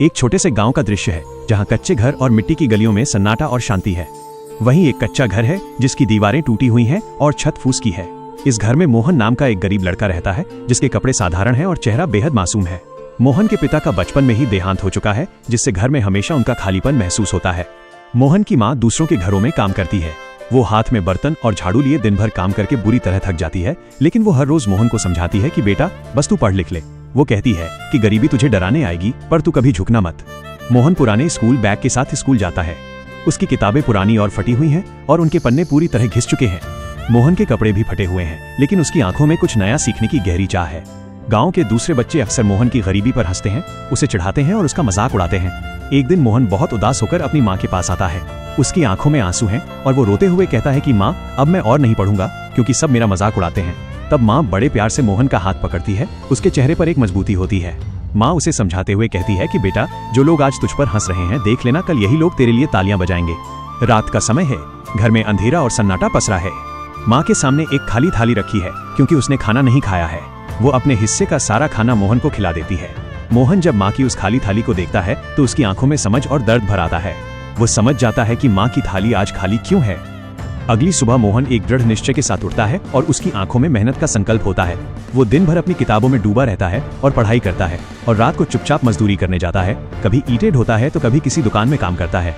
एक छोटे से गांव का दृश्य है जहां कच्चे घर और मिट्टी की गलियों में सन्नाटा और शांति है। वहीं एक कच्चा घर है जिसकी दीवारें टूटी हुई हैं और छत फूस की है। इस घर में मोहन नाम का एक गरीब लड़का रहता है जिसके कपड़े साधारण हैं और चेहरा बेहद मासूम है। मोहन के पिता का बचपन में ही देहांत हो चुका है, जिससे घर में हमेशा उनका खालीपन महसूस होता है। मोहन की माँ दूसरों के घरों में काम करती है। वो हाथ में बर्तन और झाड़ू लिए दिन भर काम करके बुरी तरह थक जाती है, लेकिन वो हर रोज मोहन को समझाती है कि बेटा बस तू पढ़ लिख ले। वो कहती है कि गरीबी तुझे डराने आएगी, पर तू कभी झुकना मत। मोहन पुराने स्कूल बैग के साथ स्कूल जाता है। उसकी किताबें पुरानी और फटी हुई हैं और उनके पन्ने पूरी तरह घिस चुके हैं। मोहन के कपड़े भी फटे हुए हैं, लेकिन उसकी आंखों में कुछ नया सीखने की गहरी चाह है। गांव के दूसरे बच्चे अक्सर मोहन की गरीबी पर हंसते हैं, उसे चिढ़ाते हैं और उसका मजाक उड़ाते हैं। एक दिन मोहन बहुत उदास होकर अपनी माँ के पास आता है। उसकी आंखों में आंसू हैं और वो रोते हुए कहता है कि माँ, अब मैं और नहीं पढ़ूंगा क्योंकि सब मेरा मजाक उड़ाते हैं। तब माँ बड़े प्यार से मोहन का हाथ पकड़ती है। उसके चेहरे पर एक मजबूती होती है। माँ उसे समझाते हुए कहती है कि बेटा, जो लोग आज तुझ पर हंस रहे हैं, देख लेना कल यही लोग तेरे लिए तालियां बजाएंगे। रात का समय है, घर में अंधेरा और सन्नाटा पसरा है। माँ के सामने एक खाली थाली रखी है क्योंकि उसने खाना नहीं खाया है। वो अपने हिस्से का सारा खाना मोहन को खिला देती है। मोहन जब माँ की उस खाली थाली को देखता है तो उसकी आंखों में समझ और दर्द भर आता है। वो समझ जाता है कि माँ की थाली आज खाली क्यों है। अगली सुबह मोहन एक दृढ़ निश्चय के साथ उठता है और उसकी आंखों में मेहनत का संकल्प होता है। वो दिन भर अपनी किताबों में डूबा रहता है और पढ़ाई करता है और रात को चुपचाप मजदूरी करने जाता है। कभी ईंटें ढोता है तो कभी किसी दुकान में काम करता है।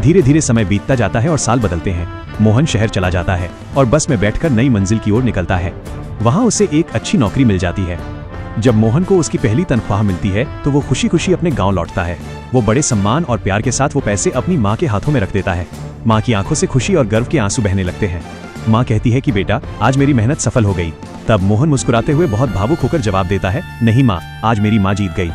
धीरे धीरे समय बीतता जाता है और साल बदलते हैं। मोहन शहर चला जाता है और बस में बैठकर नई मंजिल की ओर निकलता है। वहाँ उसे एक अच्छी नौकरी मिल जाती है। जब मोहन को उसकी पहली तनख्वाह मिलती है तो वो खुशी खुशी अपने गांव लौटता है। वो बड़े सम्मान और प्यार के साथ वो पैसे अपनी माँ के हाथों में रख देता है। माँ की आंखों से खुशी और गर्व के आंसू बहने लगते हैं। माँ कहती है कि बेटा, आज मेरी मेहनत सफल हो गई। तब मोहन मुस्कुराते हुए बहुत भावुक होकर जवाब देता है, नहीं माँ, आज मेरी माँ जीत गई।